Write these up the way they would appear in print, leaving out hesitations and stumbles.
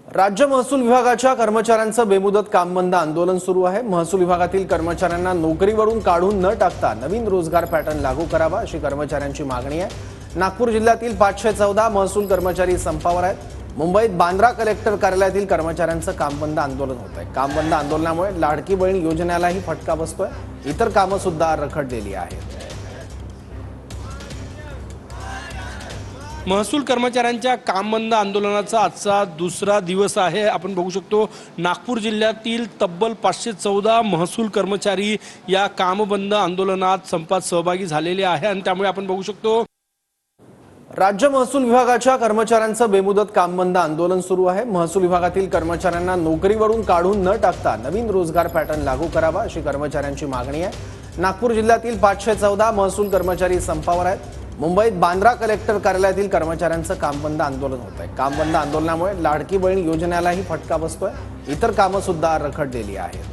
राज्य महसूल विभागाच्या कर्मचाऱ्यांचं बेमुदत काम बंद आंदोलन सुरू आहे। महसूल विभागातील कर्मचाऱ्यांना नोकरीवरून काढून न टाकता नवीन रोजगार पॅटर्न लागू करावा अशी कर्मचाऱ्यांची मागणी आहे। नागपूर जिल्ह्यातील 514 महसूल कर्मचारी संपावर आहेत। मुंबईत बांद्रा कलेक्टर कार्यालयातील कर्मचाऱ्यांचं काम बंद आंदोलन होत आहे। काम बंद आंदोलनामुळे लाडकी बहीण योजनेलाही फटका बसतोय। इतर कामं सुद्धा रखडलेली आहेत। महसूल कर्मचाऱ्यांच्या काम बंद आंदोलनाचा आजचा दुसरा दिवस आहे। आपण बघू शकतो नागपूर जिल्ह्यातील तब्बल 514 महसूल कर्मचारी या काम बंद आंदोलनात संपात सहभागी झालेले आहे आणि त्यामुळे आपण बघू शकतो राज्य महसूल विभागाच्या कर्मचाऱ्यांचं बेमुदत काम बंद आंदोलन सुरू आहे। महसूल विभागातील कर्मचाऱ्यांना नोकरीवरून काढून न टाकता नवीन रोजगार पॅटर्न लागू करावा अशी कर्मचाऱ्यांची मागणी आहे। नागपूर जिल्ह्यातील 514 महसूल कर्मचारी संपावर आहेत। मुंबईत बांद्रा कलेक्टर कार्यालयातील कर्मचाऱ्यांचं काम बंद आंदोलन होत आहे। काम बंद आंदोलनामुळे लाडकी बहीण योजनेलाही फटका बसतोय। इतर कामं सुद्धा रखडलेली आहेत।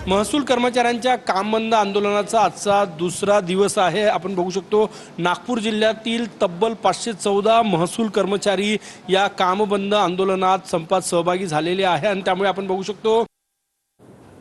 महसूल कर्मचाऱ्यांच्या काम बंद आंदोलनाचा आजचा दुसरा दिवस आहे। आपण बघू शकतो नागपूर जिल्ह्यातील तब्बल 514 महसूल कर्मचारी या काम बंद आंदोलनात संपात सहभागी झालेले आहे आणि त्यामुळे आपण बघू शकतो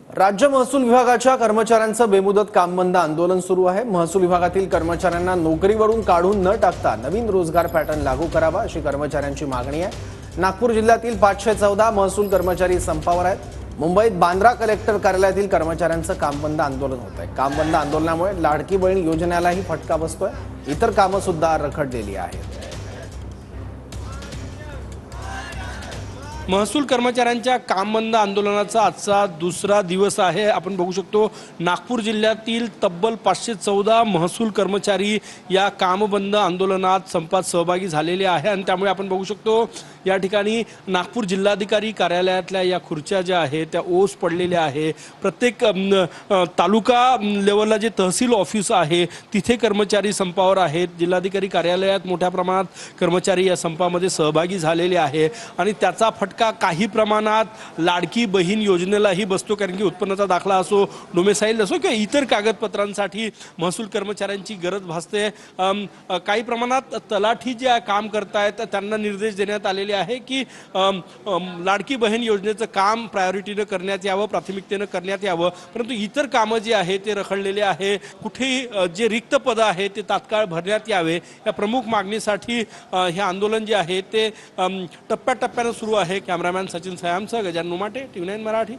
राज्य महसूल विभागाच्या कर्मचाऱ्यांचं बेमुदत काम बंद आंदोलन सुरू आहे। महसूल विभागातील कर्मचाऱ्यांना नोकरीवरून काढून न टाकता नवीन रोजगार पॅटर्न लागू करावा अशी कर्मचाऱ्यांची मागणी आहे। नागपूर जिल्ह्यातील 514 महसूल कर्मचारी संपावर आहेत। मुंबईत बांद्रा कलेक्टर कार्यालयातील कर्मचाऱ्यांचं काम बंद आंदोलन होत आहे। काम बंद आंदोलनामुळे लाडकी बहीण योजनेलाही फटका बसतोय। इतर कामं सुद्धा रखडलेली आहेत। महसूल कर्मचाऱ्यांच्या काम बंद आंदोलनाचा आजचा दुसरा दिवस आहे। आपण बघू शकतो नागपूर जिल्ह्यातील तब्बल 514 महसूल कर्मचारी या काम बंद आंदोलनात संपात सहभागी झालेले आहे आणि त्यामुळे आपण बघू शकतो या ठिकाणी नागपूर जिल्हाधिकारी कार्यालयातल्या या खुर्च्या ज्या आहेत त्या ओस पडलेल्या आहे। प्रत्येक तालुका लेवलला जे तहसील ऑफिस आहे तिथे कर्मचारी संपावर आहेत। जिल्हाधिकारी कार्यालयात मोठ्या प्रमाणात कर्मचारी या संपामध्ये सहभागी झालेले आहे आणि त्याचा फटका काही प्रमाणात लाडकी बहीण योजनेलाही बसतो, कारण की उत्पन्नाचा दाखला असो, डोमेसाईल असो किंवा इतर कागदपत्रांसाठी महसूल कर्मचाऱ्यांची गरज भासते। काही प्रमाणात तलाठी जे काम करतायत त्यांना निर्देश देण्यात आलेले आहे की लाडकी बहीण योजनेचं काम प्रायोरिटीने करण्यात यावं, प्राथमिकतेने करण्यात यावं, परंतु इतर कामं जे आहे ते रखडलेले आहे। कुठेही जे रिक्त पद आहे ते तात्काळ भरण्यात यावे या प्रमुख मागणीसाठी हे आंदोलन जे आहे ते टप्प्याटप्प्याने सुरू आहे। कॅमेरामॅन सचिन सयामसह गजानन उमाटे, TV9 मराठी।